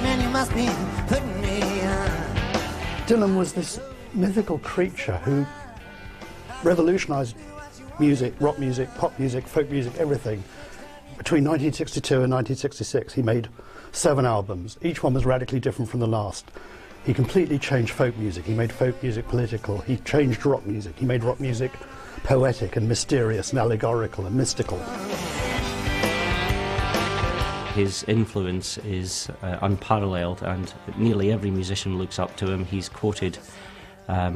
man, you must be putting me on. Dylan was this mythical creature who revolutionised music, rock music, pop music, folk music, everything. Between 1962 and 1966, he made 7 albums. Each one was radically different from the last. He completely changed folk music. He made folk music political. He changed rock music. He made rock music poetic and mysterious and allegorical and mystical. His influence is unparalleled, and nearly every musician looks up to him. He's quoted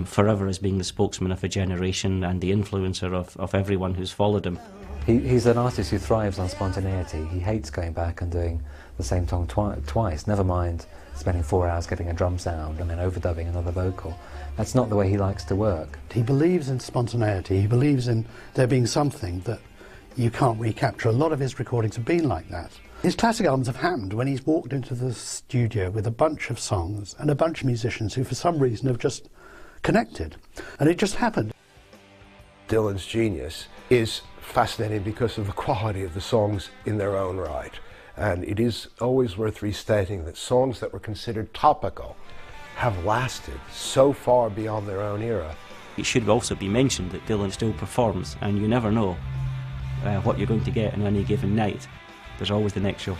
forever as being the spokesman of a generation and the influencer of everyone who's followed him. He's an artist who thrives on spontaneity. He hates going back and doing the same song twice, never mind spending 4 hours getting a drum sound and then overdubbing another vocal. That's not the way he likes to work. He believes in spontaneity. He believes in there being something that you can't recapture. A lot of his recordings have been like that. His classic albums have happened when he's walked into the studio with a bunch of songs and a bunch of musicians who for some reason have just connected. And it just happened. Dylan's genius is fascinating because of the quality of the songs in their own right. And it is always worth restating that songs that were considered topical have lasted so far beyond their own era. It should also be mentioned that Dylan still performs, and you never know what you're going to get on any given night. There's always the next show.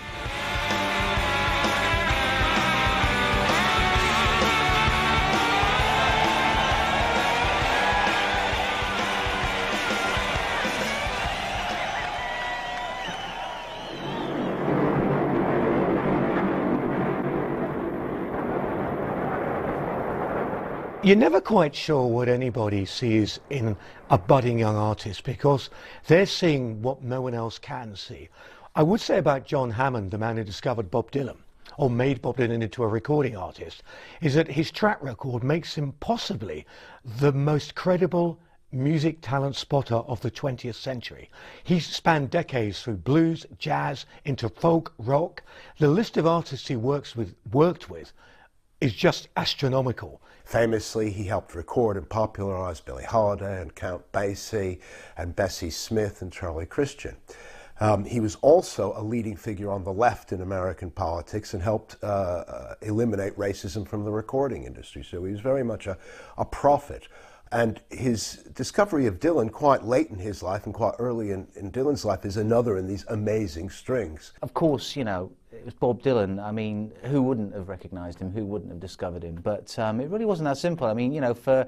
You're never quite sure what anybody sees in a budding young artist because they're seeing what no one else can see. I would say about John Hammond, the man who discovered Bob Dylan, or made Bob Dylan into a recording artist, is that his track record makes him possibly the most credible music talent spotter of the 20th century. He's spanned decades through blues, jazz, into folk, rock. The list of artists he worked with is just astronomical. Famously, he helped record and popularize Billie Holiday and Count Basie and Bessie Smith and Charlie Christian. He was also a leading figure on the left in American politics and helped eliminate racism from the recording industry. So he was very much a prophet. And his discovery of Dylan quite late in his life and quite early in Dylan's life is another in these amazing strings. Of course, you know, it was Bob Dylan. I mean, who wouldn't have recognised him? Who wouldn't have discovered him? But it really wasn't that simple. I mean, you know, for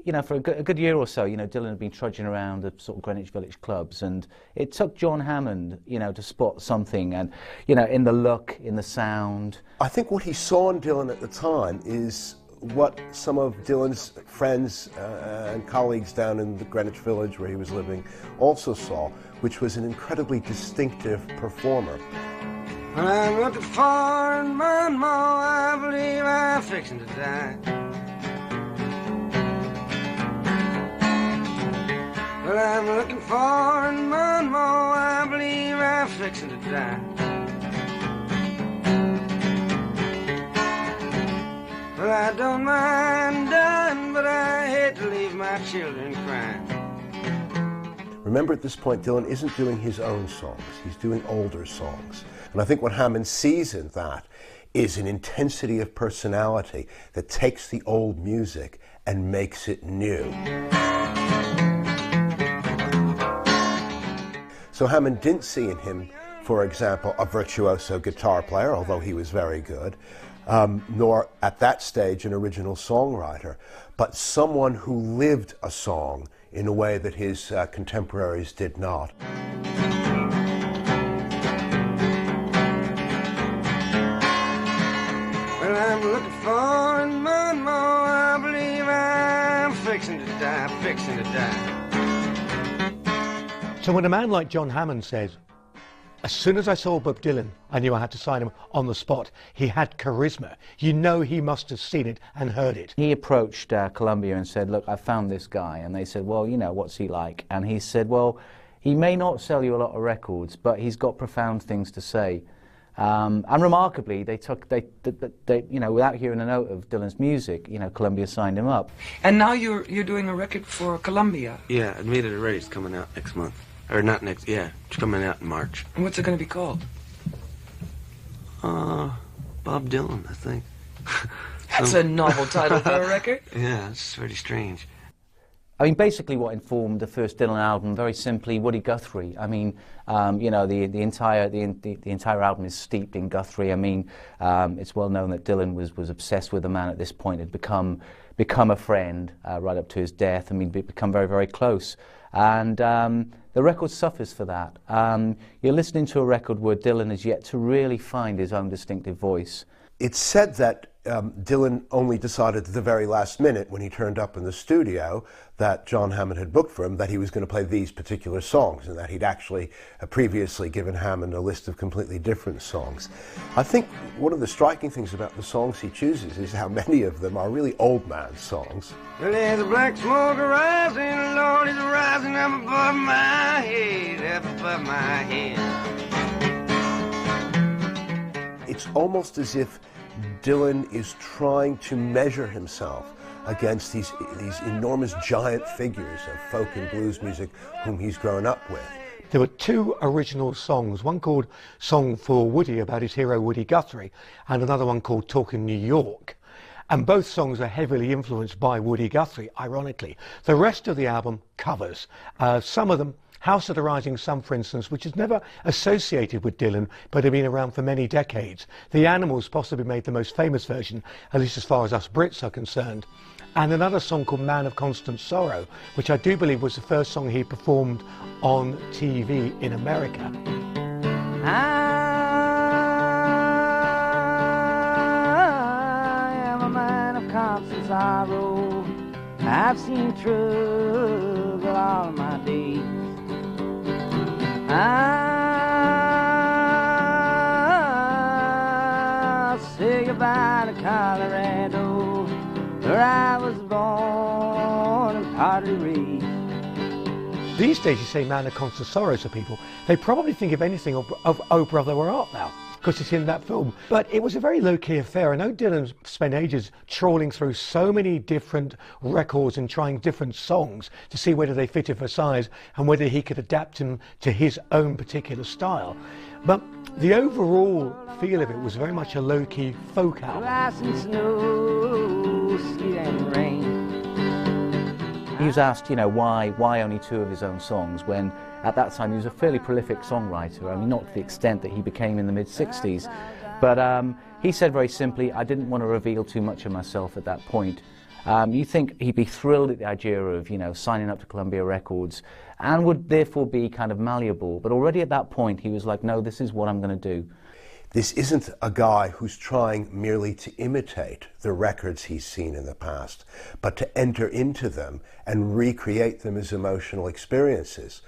a good year or so, you know, Dylan had been trudging around the sort of Greenwich Village clubs, and it took John Hammond, you know, to spot something, and, you know, in the look, in the sound. I think what he saw in Dylan at the time is what some of Dylan's friends and colleagues down in the Greenwich Village where he was living also saw, which was an incredibly distinctive performer. Well, I'm looking for and more, I believe I'm fixing to die. Well, I'm looking for and more, I believe I'm fixing to die. Well, I don't mind dying, but I hate to leave my children crying. Remember, at this point, Dylan isn't doing his own songs. He's doing older songs. And I think what Hammond sees in that is an intensity of personality that takes the old music and makes it new. So Hammond didn't see in him, for example, a virtuoso guitar player, although he was very good, nor at that stage an original songwriter, but someone who lived a song in a way that his contemporaries did not. Well, I'm looking for and more, I believe I'm fixing to die, fixing to die. So when a man like John Hammond says, as soon as I saw Bob Dylan, I knew I had to sign him on the spot. He had charisma. You know he must have seen it and heard it. He approached Columbia and said, look, I found this guy. And they said, well, you know, what's he like? And he said, well, he may not sell you a lot of records, but he's got profound things to say. And remarkably, they you know, without hearing a note of Dylan's music, you know, Columbia signed him up. And now you're doing a record for Columbia. Yeah, I made it already. It's coming out next month. Or not next, yeah, it's coming out in March. And what's it going to be called? Bob Dylan, I think. That's a novel title for a record. Yeah, it's pretty strange. I mean, basically what informed the first Dylan album, very simply, Woody Guthrie. I mean, you know, the entire album is steeped in Guthrie. I mean, it's well known that Dylan was obsessed with the man at this point, had become a friend right up to his death. I mean, become very, very close. And the record suffers for that. You're listening to a record where Dylan is yet to really find his own distinctive voice. It's said that Dylan only decided at the very last minute, when he turned up in the studio that John Hammond had booked for him, that he was going to play these particular songs, and that he'd actually previously given Hammond a list of completely different songs. I think one of the striking things about the songs he chooses is how many of them are really old man songs. Well, there's a black smoke rising, Lord, it's rising up above my head, up above my head. It's almost as if Dylan is trying to measure himself against these enormous giant figures of folk and blues music whom he's grown up with. There were two original songs, one called Song for Woody about his hero Woody Guthrie, and another one called Talkin' New York. And both songs are heavily influenced by Woody Guthrie, ironically. The rest of the album covers, some of them House of the Rising Sun, for instance, which is never associated with Dylan, but had been around for many decades. The Animals possibly made the most famous version, at least as far as us Brits are concerned. And another song called Man of Constant Sorrow, which I do believe was the first song he performed on TV in America. I am a man of constant sorrow. I've seen trouble all my days. I'll say goodbye to Colorado, where I was born and partly raised. These days you say Man of Constant Sorrow to people, they probably think of anything of Oh Brother Where Art Thou, because it's in that film. But it was a very low-key affair. I know Dylan spent ages trawling through so many different records and trying different songs to see whether they fitted for size and whether he could adapt them to his own particular style. But the overall feel of it was very much a low-key folk album. Ice and snow, sleet and rain. He was asked, you know, why only two of his own songs, when at that time he was a fairly prolific songwriter. I mean, not to the extent that he became in the mid-60s. But he said very simply, I didn't want to reveal too much of myself at that point. You think he'd be thrilled at the idea of, you know, signing up to Columbia Records and would therefore be kind of malleable. But already at that point he was like, no, this is what I'm going to do. This isn't a guy who's trying merely to imitate the records he's seen in the past, but to enter into them and recreate them as emotional experiences.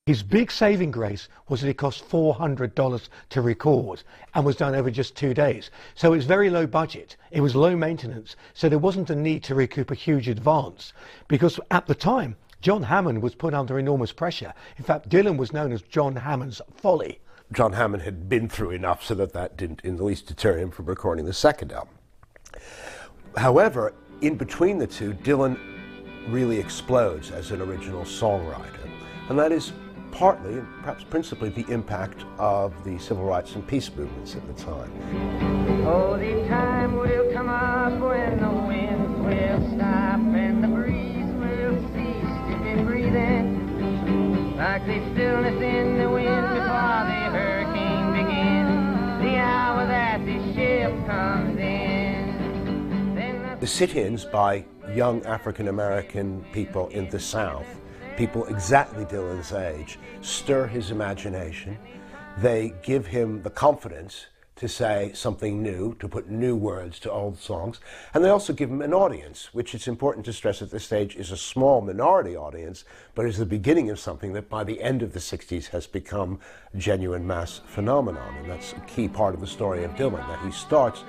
His big saving grace was that it cost $400 to record and was done over just 2 days. So it was very low budget, it was low maintenance, so there wasn't a need to recoup a huge advance. Because at the time, John Hammond was put under enormous pressure. In fact, Dylan was known as John Hammond's Folly. John Hammond had been through enough so that didn't in the least deter him from recording the second album. However, in between the two, Dylan really explodes as an original songwriter. And that is partly, and perhaps principally, the impact of the civil rights and peace movements at the time. Oh, the time will come up when the winds will stop and the breeze will cease to be breathing. Like the stillness in the wind before the hurricane begins, the hour that the ship comes in. The sit-ins by young African-American people in the South, people exactly Dylan's age, stir his imagination. They give him the confidence to say something new, to put new words to old songs, and they also give him an audience, which it's important to stress at this stage is a small minority audience, but is the beginning of something that by the end of the 60s has become a genuine mass phenomenon. And that's a key part of the story of Dylan, that he starts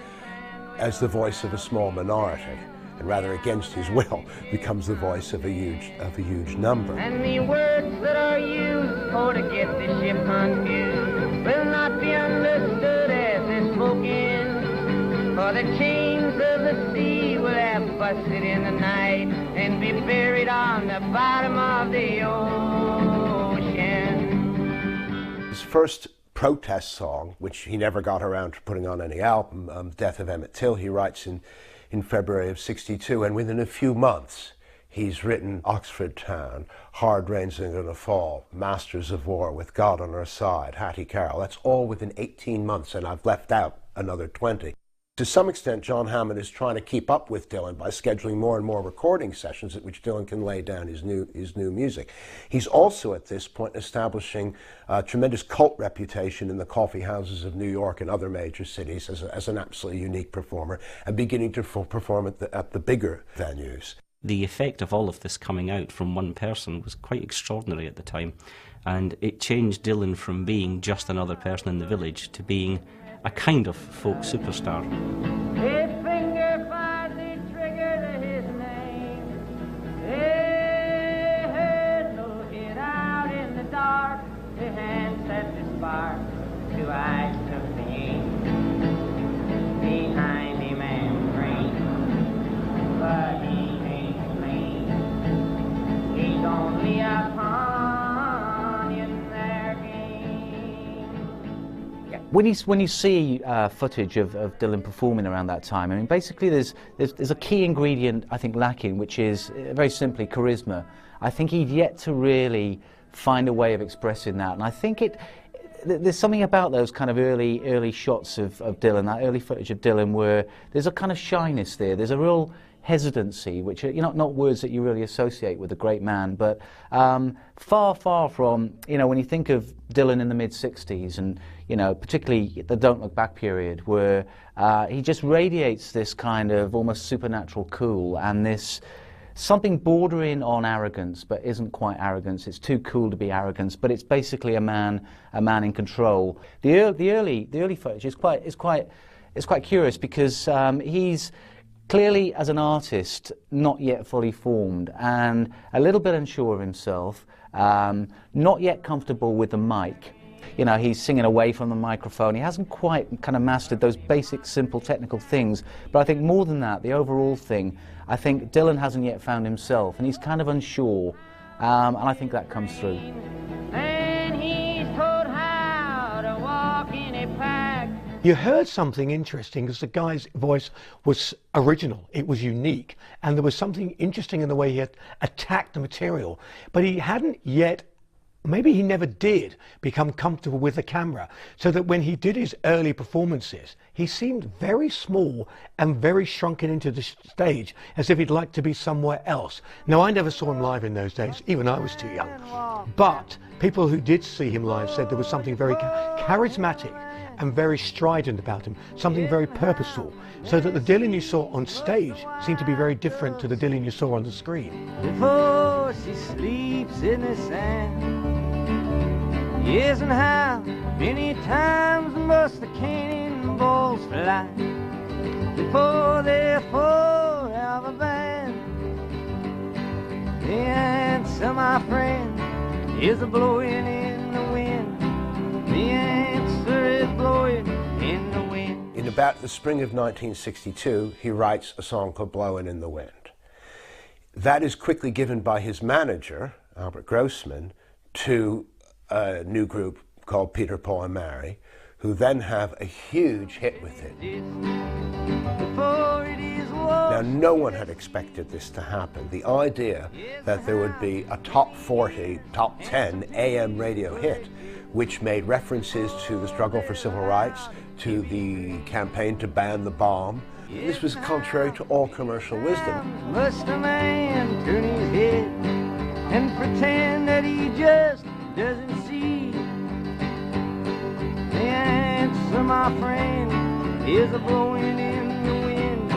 as the voice of a small minority, and rather against his will becomes the voice of a huge number. And the words that are used for to get the ship confused will not be understood as they're spoken, for the chains of the sea will have busted in the night and be buried on the bottom of the ocean. His first protest song, which he never got around to putting on any album, Death of Emmett Till, he writes in February of '62, and within a few months he's written Oxford Town, Hard Rain's Gonna Fall, Masters of War, With God on Our Side, Hattie Carroll. That's all within 18 months, and I've left out another 20. To some extent, John Hammond is trying to keep up with Dylan by scheduling more and more recording sessions at which Dylan can lay down his new music. He's also at this point establishing a tremendous cult reputation in the coffee houses of New York and other major cities as an absolutely unique performer, and beginning to perform at the bigger venues. The effect of all of this coming out from one person was quite extraordinary at the time, and it changed Dylan from being just another person in the village to being a kind of folk superstar. His finger finds the trigger to his name. His head no hit out in the dark. The hand set the spark. Two eyes took the aim. Behind him and frame. But he ain't lame. He's only a pawn in their game. When you see footage of Dylan performing around that time, I mean, basically there's a key ingredient, I think, lacking, which is very simply charisma. I think he'd yet to really find a way of expressing that, and I think there's something about those kind of early shots of Dylan, that early footage of Dylan, where there's a kind of shyness there. There's a real hesitancy, which are not words that you really associate with a great man, but far from, when you think of Dylan in the mid-60s, and particularly the Don't Look Back period, where he just radiates this kind of almost supernatural cool and this something bordering on arrogance, but isn't quite arrogance. It's too cool to be arrogance, but it's basically a man in control. The early footage is quite curious, because he's clearly, as an artist, not yet fully formed and a little bit unsure of himself, not yet comfortable with the mic. He's singing away from the microphone. He hasn't quite kind of mastered those basic, simple technical things. But I think more than that, the overall thing, I think Dylan hasn't yet found himself, and he's kind of unsure, and I think that comes through. And he's told how to walk in a pack. You heard something interesting, because the guy's voice was original, it was unique, and there was something interesting in the way he had attacked the material, but he hadn't yet, maybe he never did, become comfortable with the camera, so that when he did his early performances, he seemed very small and very shrunken into the stage, as if he'd like to be somewhere else. Now, I never saw him live in those days, even I was too young, but people who did see him live said there was something very charismatic and very strident about him, something very purposeful, so that the Dylan you saw on stage seemed to be very different to the Dylan you saw on the screen. Before she sleeps in the sand, yes, and how many times must the cannonballs fly before they're full of a band? The answer, my friend, is a blowing in the wind. The answer is blowing in the wind. In about the spring of 1962, he writes a song called Blowin In The Wind. That is quickly given by his manager, Albert Grossman, to a new group called Peter, Paul and Mary, who then have a huge hit with it. Now, no one had expected this to happen. The idea that there would be a top 40, top 10 AM radio hit, which made references to the struggle for civil rights, to the campaign to ban the bomb. This was contrary to all commercial wisdom. Must a man turn his head and pretend that he just doesn't see? The answer, my friend, is a blowing in the wind.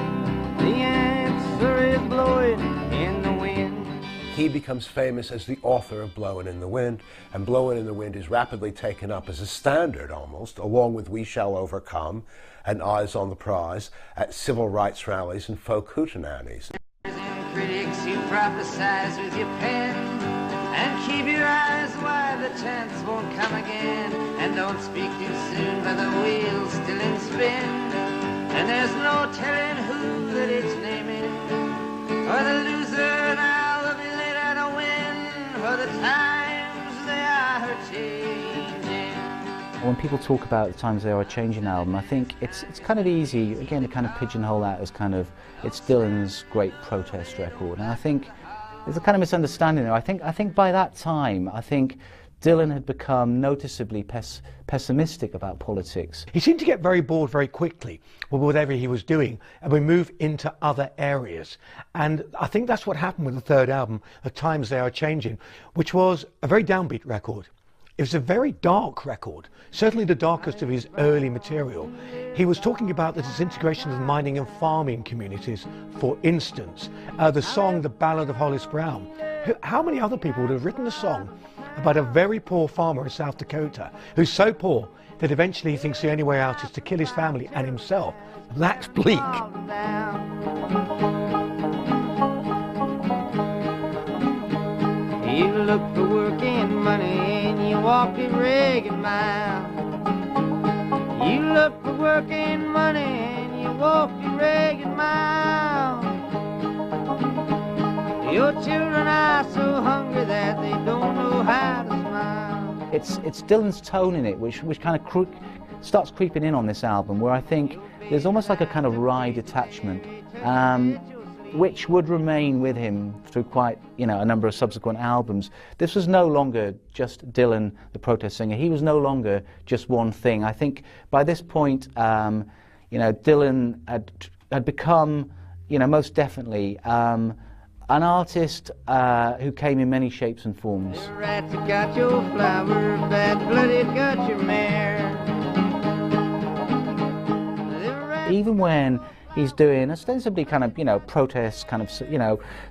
The answer is blowing in the wind. He becomes famous as the author of Blowin In The Wind, and Blowin In The Wind is rapidly taken up as a standard almost, along with We Shall Overcome and Eyes on the Prize, at civil rights rallies and folk hootenannies. Critics, you prophesize with your pen, and keep your eyes wide, the chance won't come again. And don't speak too soon, for the wheel's still in spin, and there's no telling who that it's naming, or the loser now will be later to win, for the times they are changing. When people talk about the Times They Are A-Changin album, I think it's kind of easy, again, to kind of pigeonhole that as kind of, it's Dylan's great protest record. And I think there's a kind of misunderstanding there. I think by that time, I think Dylan had become noticeably pessimistic about politics. He seemed to get very bored very quickly with whatever he was doing, and we move into other areas. And I think that's what happened with the third album, The Times They Are Changing, which was a very downbeat record. It was a very dark record, certainly the darkest of his early material. He was talking about the disintegration of mining and farming communities, for instance. The song, The Ballad of Hollis Brown. How many other people would have written a song about a very poor farmer in South Dakota who's so poor that eventually he thinks the only way out is to kill his family and himself? That's bleak. You look for work and money and you walk a ragged mile. You look for work and money and you walk a ragged mile. Your children are so hungry that they don't know how to smile. It's Dylan's tone in it which kind of starts creeping in on this album, where I think there's almost like a kind of wry detachment, which would remain with him through quite, a number of subsequent albums. This was no longer just Dylan, the protest singer. He was no longer just one thing. I think by this point, Dylan had become, most definitely, an artist who came in many shapes and forms. The rats have got your flower, bad blooded got your mare. Even when he's doing ostensibly kind of, protest, kind of,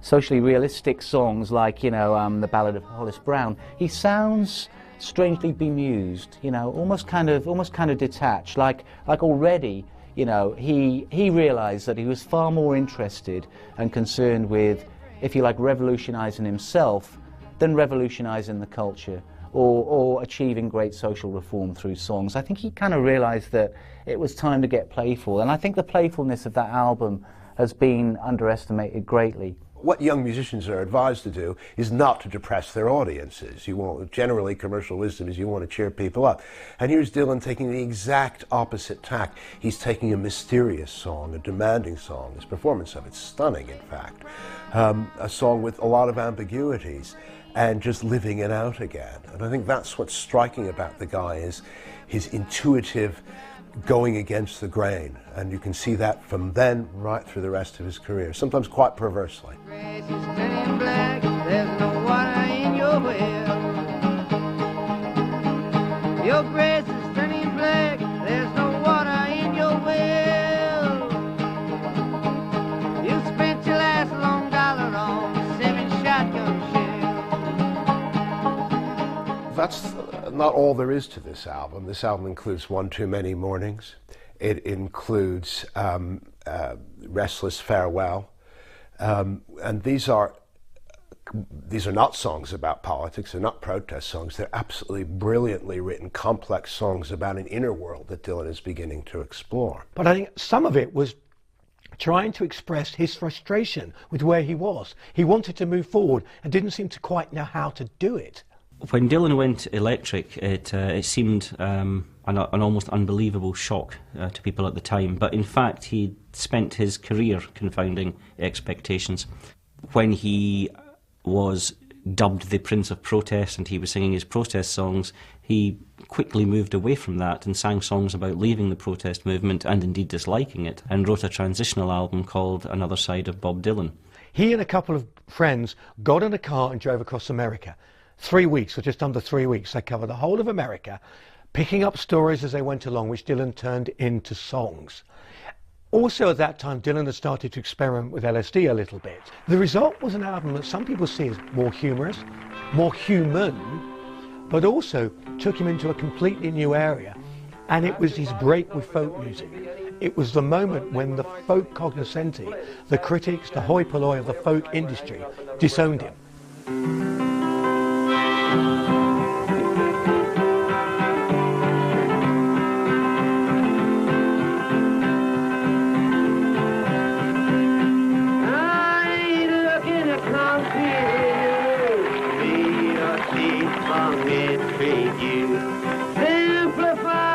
socially realistic songs like, The Ballad of Hollis Brown, he sounds strangely bemused, almost kind of detached, like already, he realized that he was far more interested and concerned with, if you like, revolutionizing himself than revolutionizing the culture or achieving great social reform through songs. I think he kind of realized that it was time to get playful, and I think the playfulness of that album has been underestimated greatly. What young musicians are advised to do is not to depress their audiences. Generally, commercial wisdom is you want to cheer people up. And here's Dylan taking the exact opposite tack. He's taking a mysterious song, a demanding song. His performance of it's stunning, in fact. A song with a lot of ambiguities, and just living it out again. And I think that's what's striking about the guy, is his intuitive going against the grain, and you can see that from then right through the rest of his career, sometimes quite perversely. Grass is turning black, there's no water in your well. Your grass is turning black, there's no water in your well. You spent your last long dollar on 7 shotgun shells. That's not all there is to this album. This album includes One Too Many Mornings. It includes Restless Farewell. And these are not songs about politics. They're not protest songs. They're absolutely brilliantly written, complex songs about an inner world that Dylan is beginning to explore. But I think some of it was trying to express his frustration with where he was. He wanted to move forward and didn't seem to quite know how to do it. When Dylan went electric, it seemed an almost unbelievable shock to people at the time. But in fact, he spent his career confounding expectations. When he was dubbed the Prince of Protest and he was singing his protest songs, he quickly moved away from that and sang songs about leaving the protest movement and indeed disliking it, and wrote a transitional album called Another Side of Bob Dylan. He and a couple of friends got in a car and drove across America. 3 weeks, or just under 3 weeks. They covered the whole of America, picking up stories as they went along, which Dylan turned into songs. Also at that time, Dylan had started to experiment with LSD a little bit. The result was an album that some people see as more humorous, more human, but also took him into a completely new area. And it was his break with folk music. It was the moment when the folk cognoscenti, the critics, the hoi polloi of the folk industry, disowned him. Simplify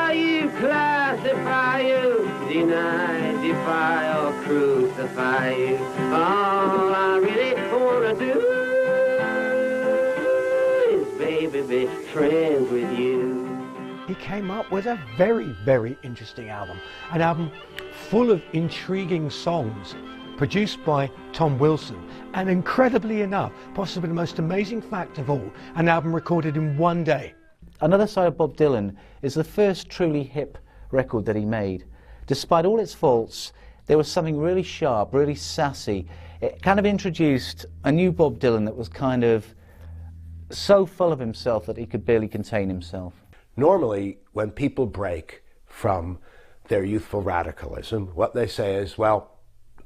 I defy or crucify you. All I really wanna do is, baby, be friends with you. He came up with a very, very interesting album. An album full of intriguing songs, produced by Tom Wilson, and incredibly enough, possibly the most amazing fact of all, an album recorded in one day. Another side of Bob Dylan is the first truly hip record that he made. Despite all its faults, there was something really sharp, really sassy. It kind of introduced a new Bob Dylan that was kind of so full of himself that he could barely contain himself. Normally, when people break from their youthful radicalism, what they say is, well,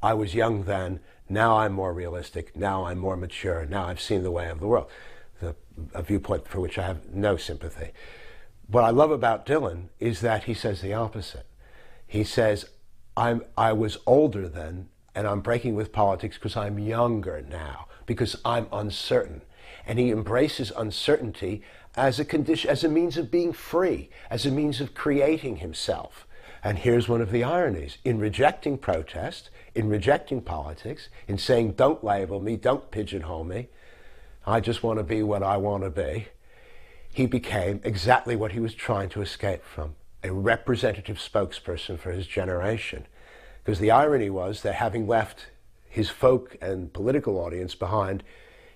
I was young then, now I'm more realistic, now I'm more mature, now I've seen the way of the world. A viewpoint for which I have no sympathy. What I love about Dylan is that he says the opposite. He says, I was older then, and I'm breaking with politics because I'm younger now, because I'm uncertain. And he embraces uncertainty as a condition, as a means of being free, as a means of creating himself. And here's one of the ironies. In rejecting protest, in rejecting politics, in saying, don't label me, don't pigeonhole me, I just want to be what I want to be, he became exactly what he was trying to escape from, a representative spokesperson for his generation. Because the irony was that having left his folk and political audience behind,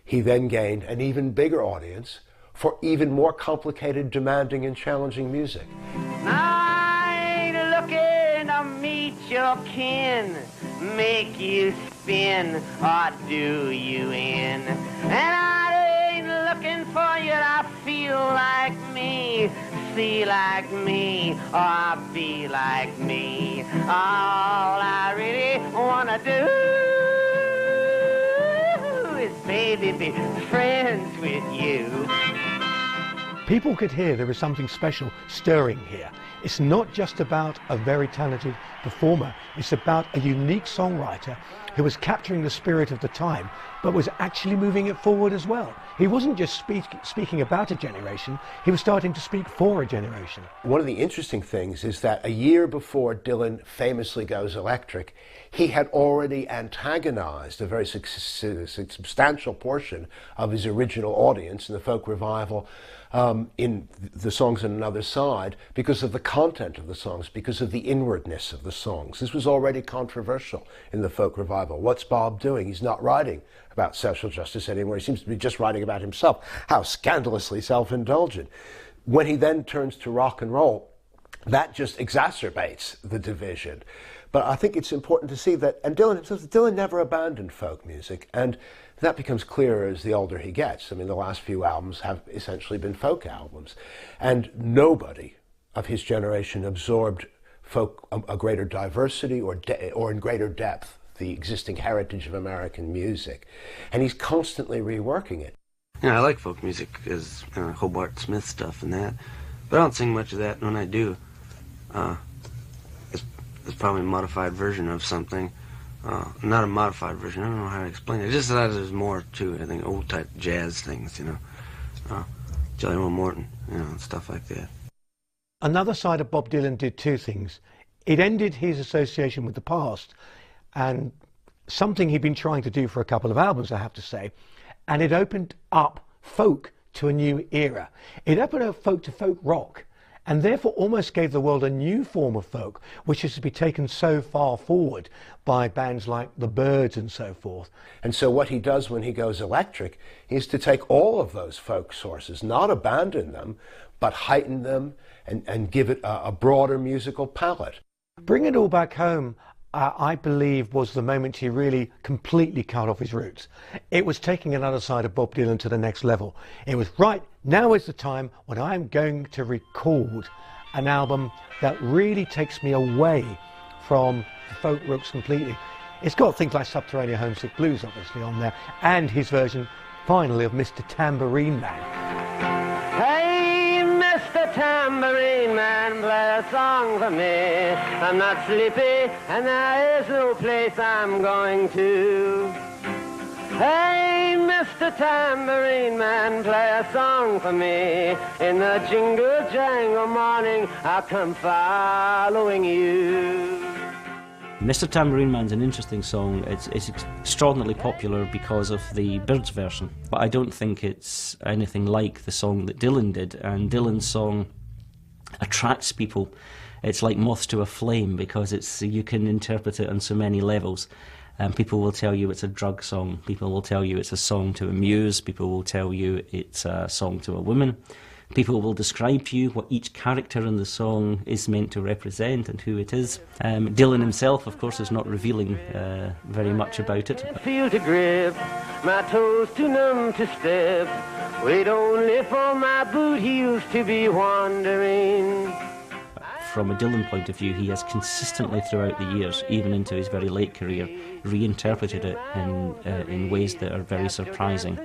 he then gained an even bigger audience for even more complicated, demanding, and challenging music. I ain't looking to meet your kin, make you spin, or do you in. And I ain't looking for you to feel like me, see like me, or be like me. All I really wanna do is, baby, be friends with you. People could hear there was something special stirring here. It's not just about a very talented performer, it's about a unique songwriter who was capturing the spirit of the time, but was actually moving it forward as well. He wasn't just speaking about a generation, he was starting to speak for a generation. One of the interesting things is that a year before Dylan famously goes electric, he had already antagonized a very substantial portion of his original audience in the folk revival, in the songs on Another Side, because of the content of the songs, because of the inwardness of the songs. This was already controversial in the folk revival. What's Bob doing? He's not writing about social justice anymore. He seems to be just writing about himself. How scandalously self-indulgent. When he then turns to rock and roll, that just exacerbates the division. But I think it's important to see that, and Dylan never abandoned folk music, and that becomes clearer as the older he gets. I mean, the last few albums have essentially been folk albums, and nobody of his generation absorbed folk a greater diversity or in greater depth the existing heritage of American music, and he's constantly reworking it. You know, I like folk music as Hobart Smith stuff and that, but I don't sing much of that. When I do, it's probably a modified version of something. Not a modified version, I don't know how to explain it. It's just that there's more to it. I think old type jazz things, you know. Jelly Roll Morton, you know, and stuff like that. Another side of Bob Dylan did two things. It ended his association with the past, and something he'd been trying to do for a couple of albums, I have to say, and it opened up folk to a new era. It opened up folk to folk rock, and therefore almost gave the world a new form of folk, which is to be taken so far forward by bands like the Byrds and so forth. And so what he does when he goes electric is to take all of those folk sources, not abandon them, but heighten them and give it a broader musical palette. Bring It All Back Home, I believe, was the moment he really completely cut off his roots. It was taking another side of Bob Dylan to the next level. It was, right, now is the time when I'm going to record an album that really takes me away from the folk roots completely. It's got things like Subterranean Homesick Blues, obviously, on there, and his version, finally, of Mr. Tambourine Man. Hey, Mr. Tambourine Man, play a song for me. I'm not sleepy, and there is no place I'm going to. Hey, Mr. Tambourine Man, play a song for me. In the jingle jangle morning, I'll come following you. Mr. Tambourine Man's an interesting song. It's extraordinarily popular because of the Byrds version, but I don't think it's anything like the song that Dylan did, and Dylan's song attracts people. It's like moths to a flame because you can interpret it on so many levels. People will tell you it's a drug song, people will tell you it's a song to amuse, people will tell you it's a song to a woman. People will describe to you what each character in the song is meant to represent and who it is. Dylan himself, of course, is not revealing very much about it. Feel to grip, my toes too numb to step. Wait only for my boot heels to be wandering. From a Dylan point of view, he has consistently throughout the years, even into his very late career, reinterpreted it in ways that are very surprising.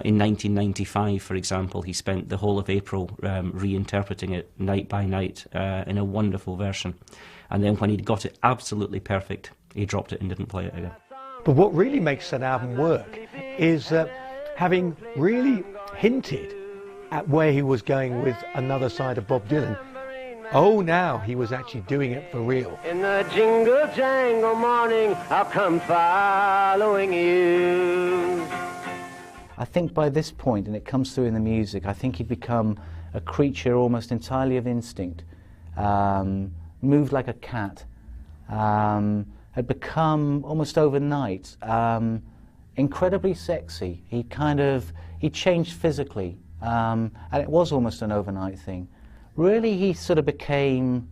In 1995, for example, he spent the whole of April reinterpreting it night by night in a wonderful version. And then when he'd got it absolutely perfect, he dropped it and didn't play it again. But what really makes that album work is having really hinted at where he was going with another side of Bob Dylan. Oh, now he was actually doing it for real. In the jingle jangle morning, I'll come following you. I think by this point, and it comes through in the music, I think he'd become a creature almost entirely of instinct, moved like a cat, had become almost overnight incredibly sexy. He changed physically, and it was almost an overnight thing. Really, he sort of became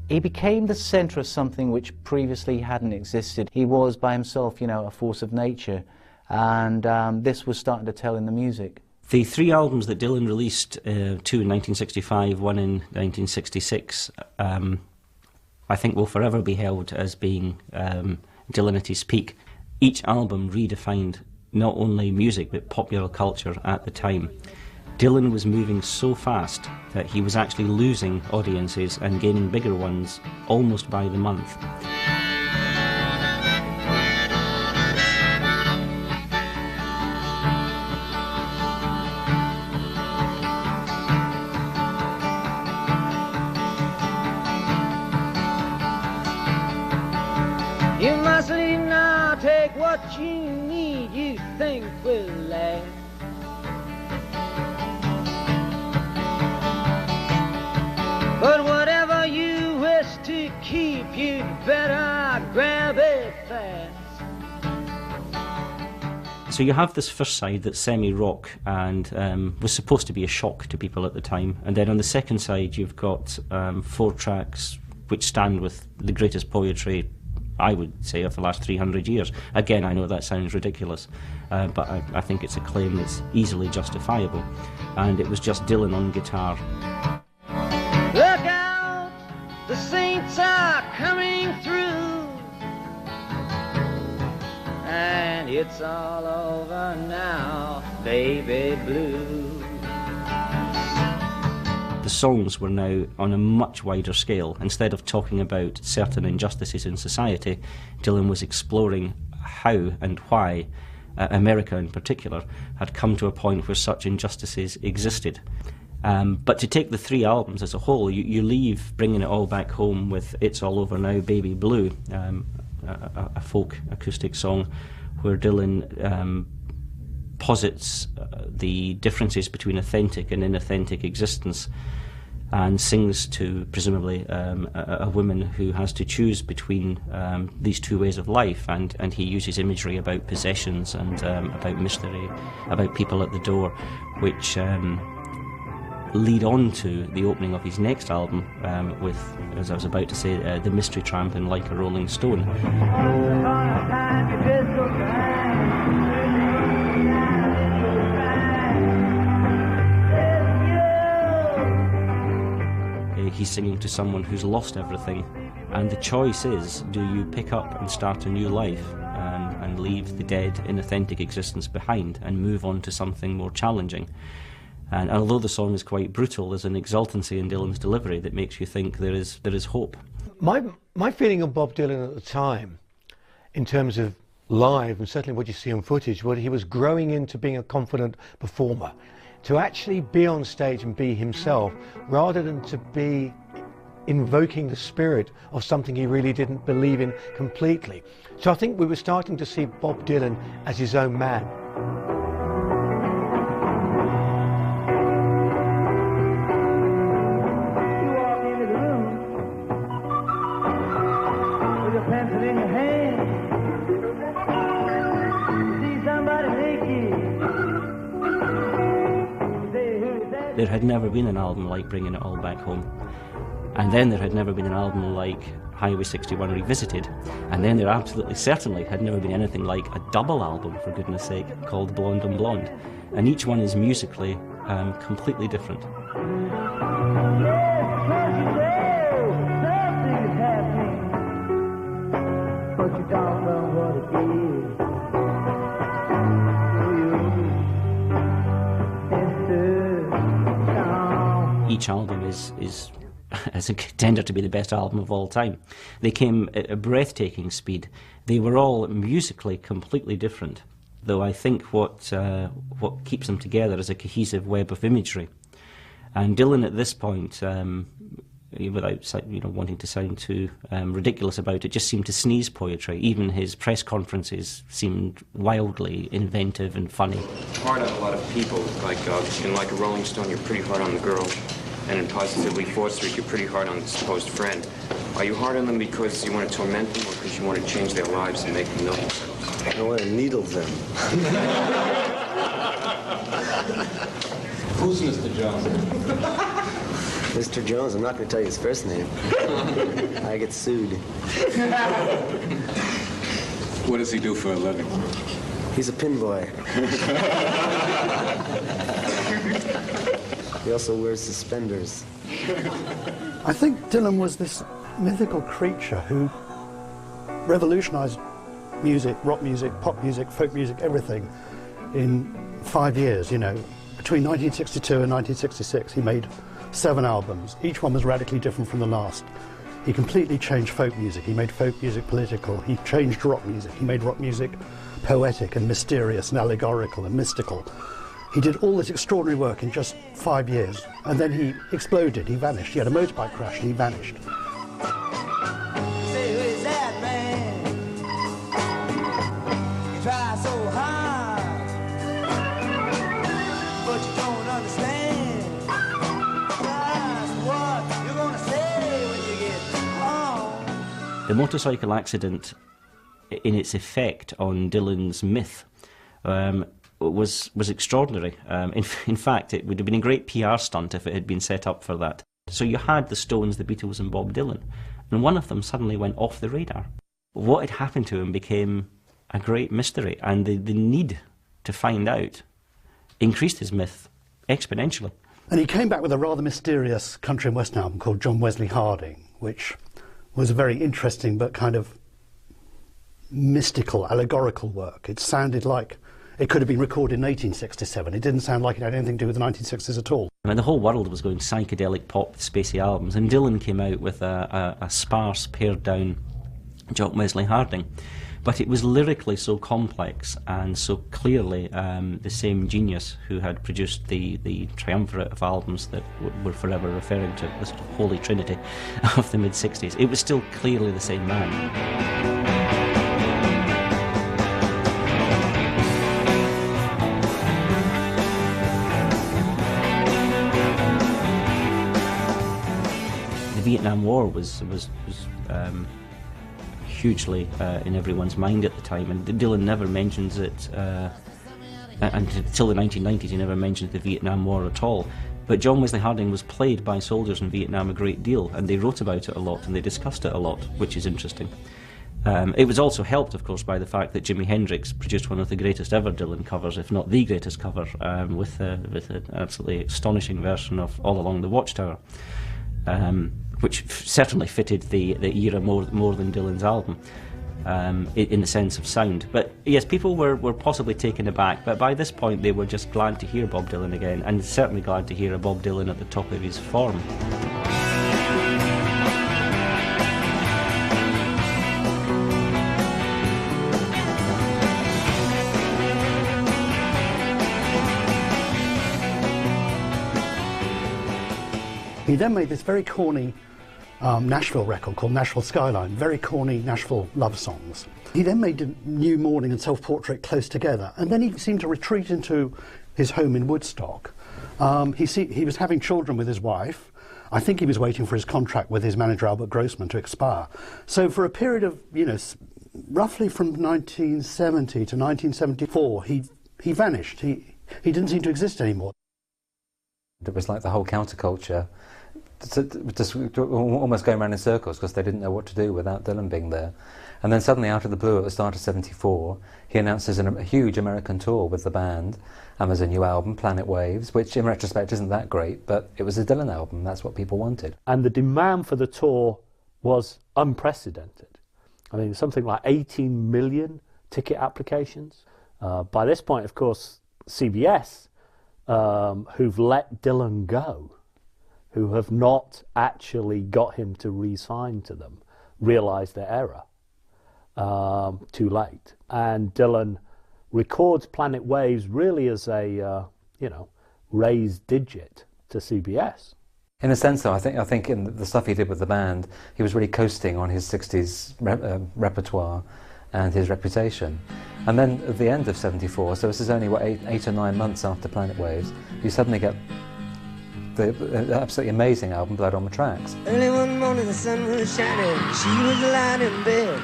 the centre of something which previously hadn't existed. He was by himself, a force of nature, and this was starting to tell in the music. The three albums that Dylan released, two in 1965, one in 1966, I think will forever be held as being Dylan at his peak. Each album redefined not only music but popular culture at the time. Dylan was moving so fast that he was actually losing audiences and gaining bigger ones almost by the month. You mustn't now take what you need, you think will last. But whatever you wish to keep, you'd better grab it fast. So you have this first side that's semi-rock and was supposed to be a shock to people at the time. And then on the second side you've got 4 tracks which stand with the greatest poetry, I would say, of the last 300 years. Again, I know that sounds ridiculous, but I think it's a claim that's easily justifiable. And it was just Dylan on guitar. Look out, the saints are coming through, and it's all over now, baby blue. The songs were now on a much wider scale. Instead of talking about certain injustices in society, Dylan was exploring how and why America in particular had come to a point where such injustices existed. But to take the 3 albums as a whole, you leave Bringing It All Back Home with It's All Over Now, Baby Blue, a folk acoustic song where Dylan posits the differences between authentic and inauthentic existence and sings to, presumably, a woman who has to choose between these 2 ways of life, and he uses imagery about possessions and about mystery, about people at the door, which lead on to the opening of his next album with, as I was about to say, The Mystery Tramp and Like a Rolling Stone. He's singing to someone who's lost everything, and the choice is, do you pick up and start a new life and leave the dead, inauthentic existence behind and move on to something more challenging? And although the song is quite brutal, there's an exultancy in Dylan's delivery that makes you think there is hope. My feeling of Bob Dylan at the time, in terms of live, and certainly what you see on footage, was he was growing into being a confident performer. To actually be on stage and be himself, rather than to be invoking the spirit of something he really didn't believe in completely. So I think we were starting to see Bob Dylan as his own man. You walk into the room with a pencil in your hand. See somebody naked. Say, who's that? There had never been an album like Bringing It All Back Home. And then there had never been an album like Highway 61 Revisited. And then there absolutely certainly had never been anything like a double album, for goodness sake, called Blonde on Blonde. And each one is musically completely different. Each album is as a contender to be the best album of all time. They came at a breathtaking speed. They were all musically completely different, though I think what keeps them together is a cohesive web of imagery. And Dylan at this point, without wanting to sound too ridiculous about it, just seemed to sneeze poetry. Even his press conferences seemed wildly inventive and funny. Hard on a lot of people, like in Like a Rolling Stone, you're pretty hard on the girl. And in Positively 4th Street, you're pretty hard on the supposed friend. Are you hard on them because you want to torment them or because you want to change their lives and make them know themselves? I want to needle them. Who's Mr. Jones? Mr. Jones, I'm not going to tell you his first name. I get sued. What does he do for a living? He's a pin boy. He also wears suspenders. I think Dylan was this mythical creature who revolutionized music, rock music, pop music, folk music, everything in 5 years, Between 1962 and 1966, he made 7 albums. Each one was radically different from the last. He completely changed folk music. He made folk music political. He changed rock music. He made rock music poetic and mysterious and allegorical and mystical. He did all this extraordinary work in just 5 years, and then he exploded, he vanished. He had a motorbike crash and he vanished. Say, who is that, man? You try so hard, but you don't understand. Just what you're gonna say when you get home. The motorcycle accident, in its effect on Dylan's myth, was extraordinary. In fact, it would have been a great PR stunt if it had been set up for that. So you had the Stones, the Beatles and Bob Dylan, and one of them suddenly went off the radar. What had happened to him became a great mystery, and the need to find out increased his myth exponentially. And he came back with a rather mysterious country and western album called John Wesley Harding, which was a very interesting but kind of mystical, allegorical work. It sounded like it could have been recorded in 1867. It didn't sound like it had anything to do with the 1960s at all. I mean, the whole world was going psychedelic pop, spacey albums, and Dylan came out with a sparse, pared-down John Wesley Harding. But it was lyrically so complex and so clearly the same genius who had produced the triumvirate of albums that we're forever referring to, the sort of holy trinity of the mid-60s. It was still clearly the same man. The Vietnam War was hugely in everyone's mind at the time, and Dylan never mentions it, and until the 1990s he never mentioned the Vietnam War at all. But John Wesley Harding was played by soldiers in Vietnam a great deal, and they wrote about it a lot and they discussed it a lot, which is interesting. It was also helped, of course, by the fact that Jimi Hendrix produced one of the greatest ever Dylan covers, if not the greatest cover, with an absolutely astonishing version of All Along the Watchtower. Which certainly fitted the era more than Dylan's album, in the sense of sound. But yes, people were possibly taken aback, but by this point they were just glad to hear Bob Dylan again, and certainly glad to hear a Bob Dylan at the top of his form. He then made this very corny Nashville record called Nashville Skyline, very corny Nashville love songs. He then made New Morning and Self-Portrait close together, and then he seemed to retreat into his home in Woodstock. He was having children with his wife. I think he was waiting for his contract with his manager Albert Grossman to expire. So for a period of, roughly from 1970 to 1974, he vanished. He didn't seem to exist anymore. It was like the whole counterculture just almost going around in circles because they didn't know what to do without Dylan being there. And then suddenly, out of the blue, at the start of '74, he announces a huge American tour with the band, and there's a new album, Planet Waves, which in retrospect isn't that great, but it was a Dylan album. That's what people wanted. And the demand for the tour was unprecedented. I mean, something like 18 million ticket applications. By this point, of course, CBS, who've let Dylan go, who have not actually got him to re-sign to them, realised their error too late. And Dylan records Planet Waves really as a, raised digit to CBS. In a sense, though, I think in the stuff he did with the band, he was really coasting on his 60s repertoire and his reputation. And then at the end of '74, so this is only, eight or 9 months after Planet Waves, you suddenly get the absolutely amazing album, Blood on the Tracks. Early one morning the sun was shining, she was lying in bed,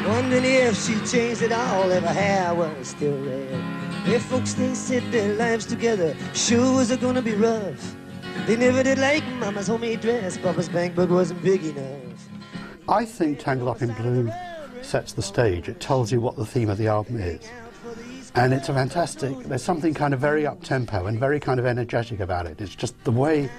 wondering if she changed it all, if her hair was still red. If folks, they said their lives together, sure was it gonna be rough. They never did like Mama's homemade dress, Papa's bank book wasn't big enough. I think Tangled Up In Blue sets the stage. It tells you what the theme of the album is. And it's a fantastic, there's something kind of very up-tempo and very kind of energetic about it. It's just the way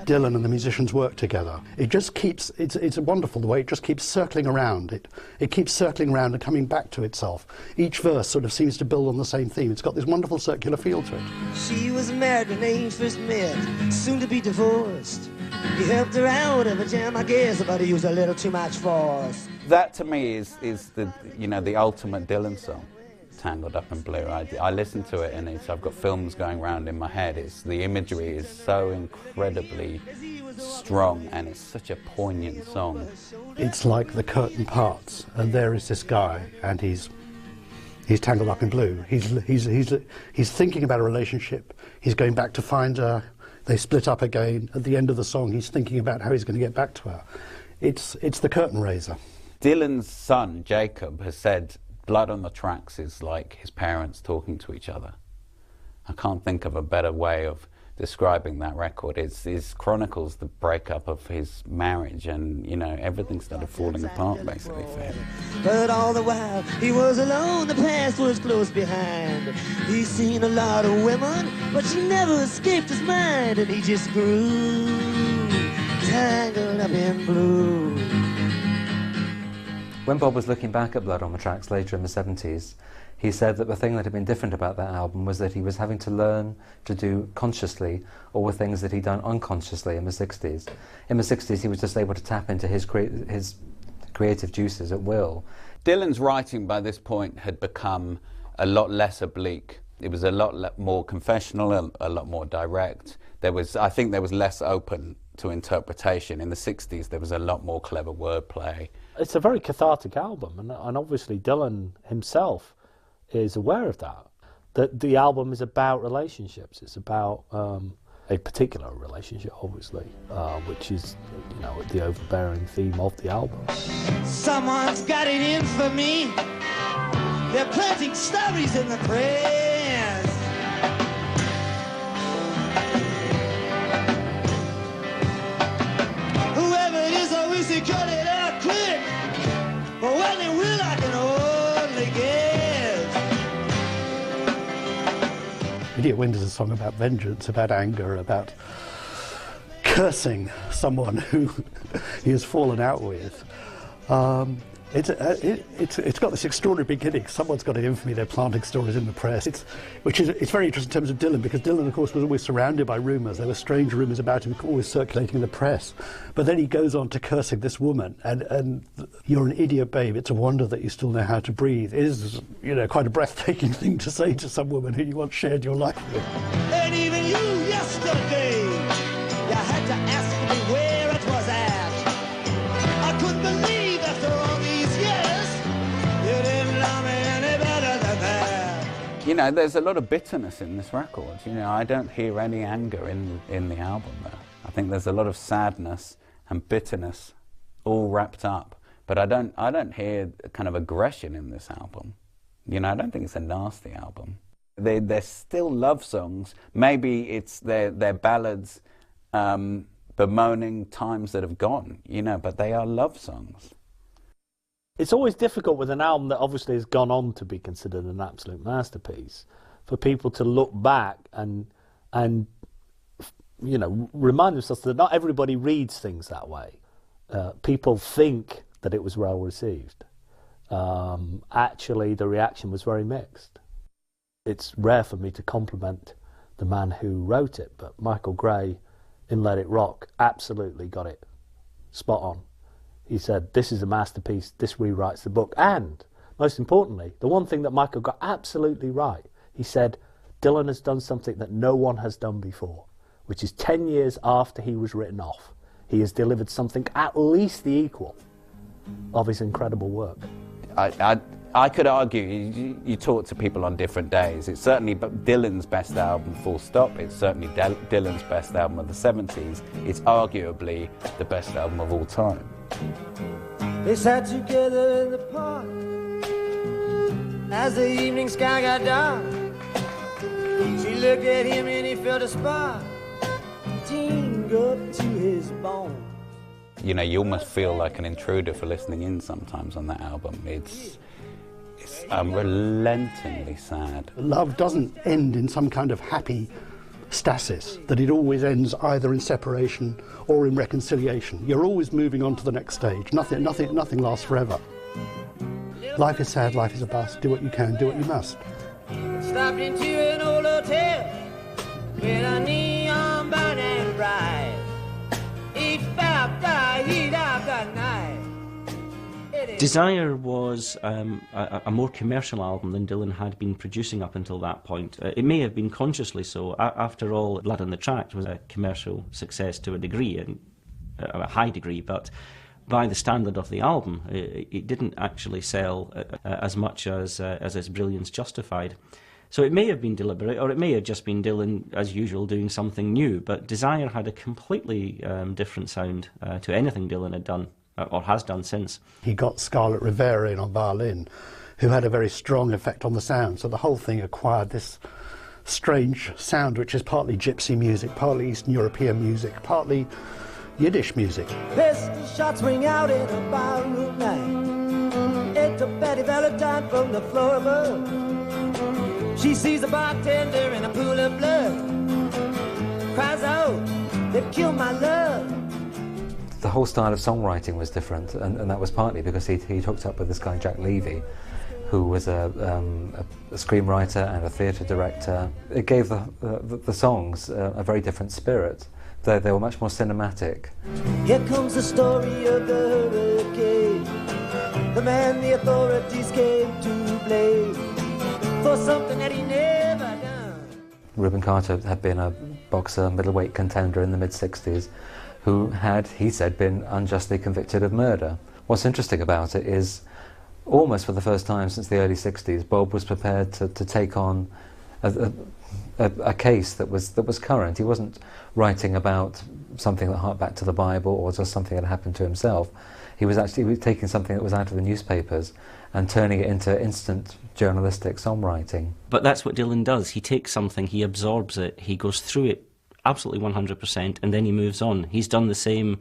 Dylan and the musicians work together. It just keeps, it's wonderful the way it just keeps circling around. It keeps circling around and coming back to itself. Each verse sort of seems to build on the same theme. It's got this wonderful circular feel to it. She was married when they first met, soon to be divorced. He helped her out of a jam, I guess, but he used a little too much force. That to me is the the ultimate Dylan song, Tangled Up in Blue. I listen to it and I've got films going around in my head. The imagery is so incredibly strong and it's such a poignant song. It's like the curtain parts and there is this guy and he's tangled up in blue. He's thinking about a relationship. He's going back to find her. They split up again. At the end of the song, he's thinking about how he's going to get back to her. It's the curtain raiser. Dylan's son, Jacob, has said Blood on the Tracks is like his parents talking to each other. I can't think of a better way of describing that record. It chronicles the breakup of his marriage and, everything started falling apart basically for him. But all the while he was alone, the past was close behind. He's seen a lot of women, but she never escaped his mind, and he just grew tangled up in blue. When Bob was looking back at Blood on the Tracks later in the '70s, he said that the thing that had been different about that album was that he was having to learn to do consciously all the things that he'd done unconsciously in the '60s. In the '60s, he was just able to tap into his creative juices at will. Dylan's writing by this point had become a lot less oblique. It was a lot more confessional, a lot more direct. I think there was less open to interpretation. In the '60s, there was a lot more clever wordplay. It's a very cathartic album, and obviously Dylan himself is aware of that. That the album is about relationships. It's about a particular relationship, obviously, which is, the overbearing theme of the album. Someone's got it in for me. They're planting stories in the press. Whoever it is, I wish they cut it out quick. But when they will, I can only guess. Idiot Wind is a song about vengeance, about anger, about cursing someone who he has fallen out with. It's got this extraordinary beginning. Someone's got it in for me. They're planting stories in the press. It's very interesting in terms of Dylan, because Dylan, of course, was always surrounded by rumours. There were strange rumours about him always circulating in the press. But then he goes on to cursing this woman, and you're an idiot, babe. It's a wonder that you still know how to breathe. It is, quite a breathtaking thing to say to some woman who you once shared your life with. And even you yesterday, you had to ask me where it was at. You know, there's a lot of bitterness in this record. You know, I don't hear any anger in the album there. I think there's a lot of sadness and bitterness all wrapped up. But I don't hear kind of aggression in this album. You know, I don't think it's a nasty album. They're still love songs. Maybe it's they're ballads bemoaning times that have gone, you know, but they are love songs. It's always difficult with an album that obviously has gone on to be considered an absolute masterpiece for people to look back and you know, remind themselves that not everybody reads things that way. People think that it was well received. Actually, the reaction was very mixed. It's rare for me to compliment the man who wrote it, but Michael Gray in Let It Rock absolutely got it spot on. He said, this is a masterpiece, this rewrites the book. And, most importantly, the one thing that Michael got absolutely right, he said, Dylan has done something that no one has done before, which is 10 years after he was written off. He has delivered something at least the equal of his incredible work. I could argue, you talk to people on different days, it's certainly Dylan's best album, full stop. It's certainly Dylan's best album of the 70s. It's arguably the best album of all time. They sat together in the park as the evening sky got dark. She looked at him and he felt a spark tingle up to his bone. You know, you almost feel like an intruder for listening in sometimes on that album. It's unrelentingly sad. Love doesn't end in some kind of happy stasis, that it always ends either in separation or in reconciliation. You're always moving on to the next stage. Nothing lasts forever. Life is sad, life is a bust. Do what you can, do what you must. Stopped into an old hotel with a neon burning bright. Desire was a more commercial album than Dylan had been producing up until that point. It may have been consciously so. After all, Blood on the Tracks was a commercial success to a degree, and a high degree, but by the standard of the album, it didn't actually sell as much as its brilliance justified. So it may have been deliberate, or it may have just been Dylan, as usual, doing something new, but Desire had a completely different sound to anything Dylan had done, or has done since. He got Scarlett Rivera in on violin, who had a very strong effect on the sound, so the whole thing acquired this strange sound, which is partly gypsy music, partly Eastern European music, partly Yiddish music. Pistol shots ring out in a barroom night. It's a Betty Valentine from the floor above. She sees a bartender in a pool of blood. Cries out, they've killed my love. The whole style of songwriting was different, and that was partly because he hooked up with this guy Jack Levy, who was a screenwriter and a theatre director. It gave the songs a very different spirit. They were much more cinematic. Here comes the story of the hurricane, the man the authorities came to blame for something that he never done. Reuben Carter had been a boxer, middleweight contender in the mid-60s, who had, he said, been unjustly convicted of murder. What's interesting about it is, almost for the first time since the early 60s, Bob was prepared to take on a case that was current. He wasn't writing about something that harked back to the Bible or just something that happened to himself. He was actually taking something that was out of the newspapers and turning it into instant journalistic songwriting. But that's what Dylan does. He takes something, he absorbs it, he goes through it absolutely 100%, and then he moves on. He's done the same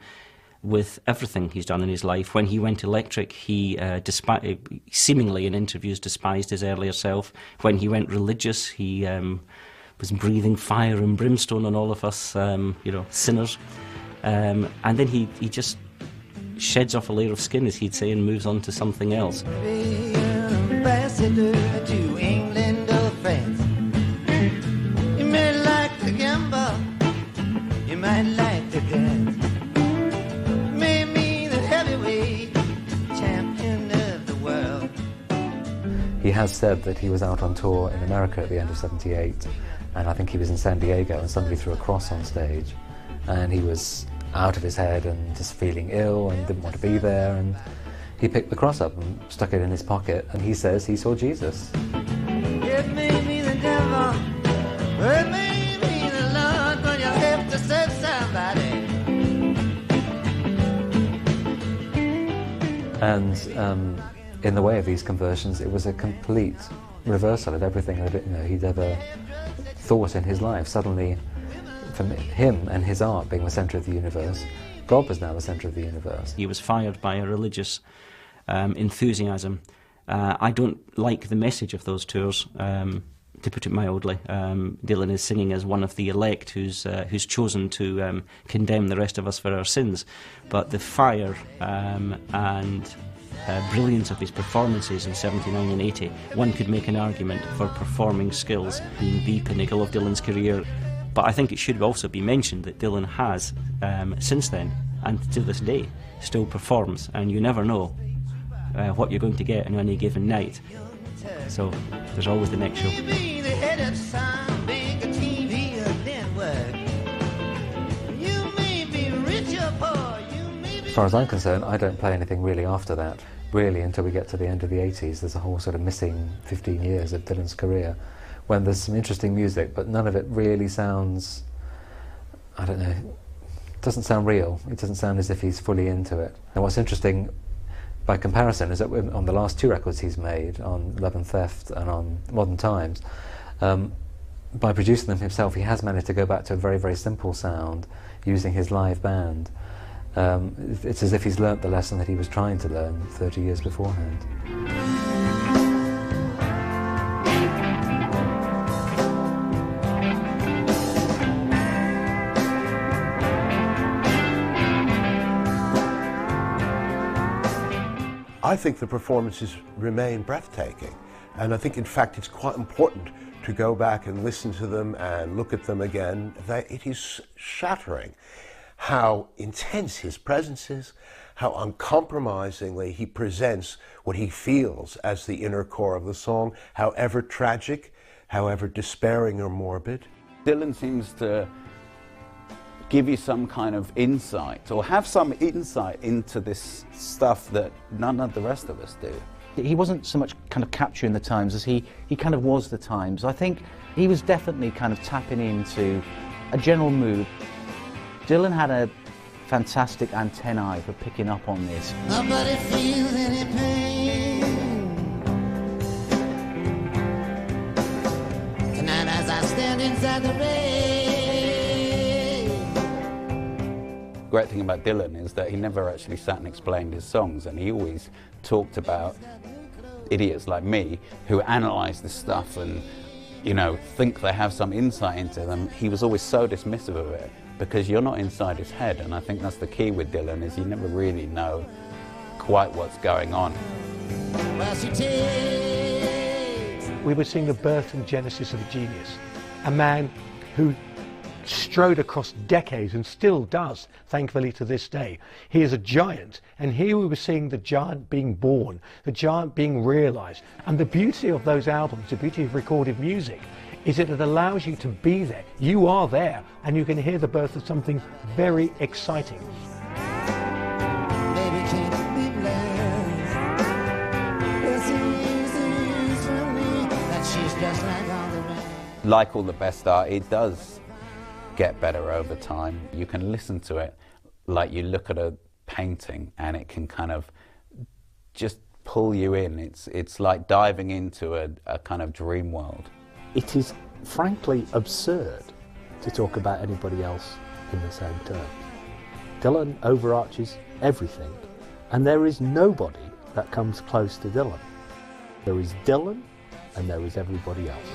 with everything he's done in his life. When he went electric, he seemingly in interviews despised his earlier self. When he went religious, he was breathing fire and brimstone on all of us, sinners. And then he just sheds off a layer of skin, as he'd say, and moves on to something else. Be an ambassador to England or France. You may like to gamble, you might like to dance. Maybe the heavyweight champion of the world. He has said that he was out on tour in America at the end of '78, and I think he was in San Diego, and somebody threw a cross on stage, and he was out of his head and just feeling ill and didn't want to be there, and he picked the cross up and stuck it in his pocket, and he says he saw Jesus. It may be the And in the way of these conversions, it was a complete reversal of everything that he'd ever thought in his life. Suddenly, for him and his art being the centre of the universe, God was now the centre of the universe. He was fired by a religious enthusiasm. I don't like the message of those tours, to put it mildly. Dylan is singing as one of the elect who's chosen to condemn the rest of us for our sins. But the fire and brilliance of his performances in 79 and 80, one could make an argument for performing skills being the pinnacle of Dylan's career. But I think it should also be mentioned that Dylan has, since then, and to this day, still performs, and you never know what you're going to get on any given night. So there's always the next show. As far as I'm concerned, I don't play anything really after that, really, until we get to the end of the 80s. There's a whole sort of missing 15 years of Dylan's career, when there's some interesting music, but none of it really sounds, I don't know, it doesn't sound real. It doesn't sound as if he's fully into it. And what's interesting, by comparison, is that on the last two records he's made, on Love and Theft and on Modern Times, by producing them himself, he has managed to go back to a very, very simple sound using his live band. It's as if he's learnt the lesson that he was trying to learn 30 years beforehand. I think the performances remain breathtaking, and I think in fact it's quite important to go back and listen to them and look at them again. It is shattering how intense his presence is, how uncompromisingly he presents what he feels as the inner core of the song, however tragic, however despairing or morbid. Dylan seems to give you some kind of insight, or have some insight into this stuff that none of the rest of us do. He wasn't so much kind of capturing the times as he kind of was the times. I think he was definitely kind of tapping into a general mood. Dylan had a fantastic antennae for picking up on this. Nobody feels any pain. Tonight as I stand inside the rain. The great thing about Dylan is that he never actually sat and explained his songs, and he always talked about idiots like me who analyse this stuff and, you know, think they have some insight into them. He was always so dismissive of it because you're not inside his head, and I think that's the key with Dylan, is you never really know quite what's going on. We were seeing the birth and genesis of a genius, a man who strode across decades and still does, thankfully, to this day. He is a giant, and here we were seeing the giant being born, the giant being realised. And the beauty of those albums, the beauty of recorded music, is that it allows you to be there. You are there, and you can hear the birth of something very exciting. Like all the best art, it does get better over time. You can listen to it like you look at a painting, and it can kind of just pull you in. It's like diving into a kind of dream world. It is frankly absurd to talk about anybody else in the same term. Dylan overarches everything, and there is nobody that comes close to Dylan. There is Dylan, and there is everybody else.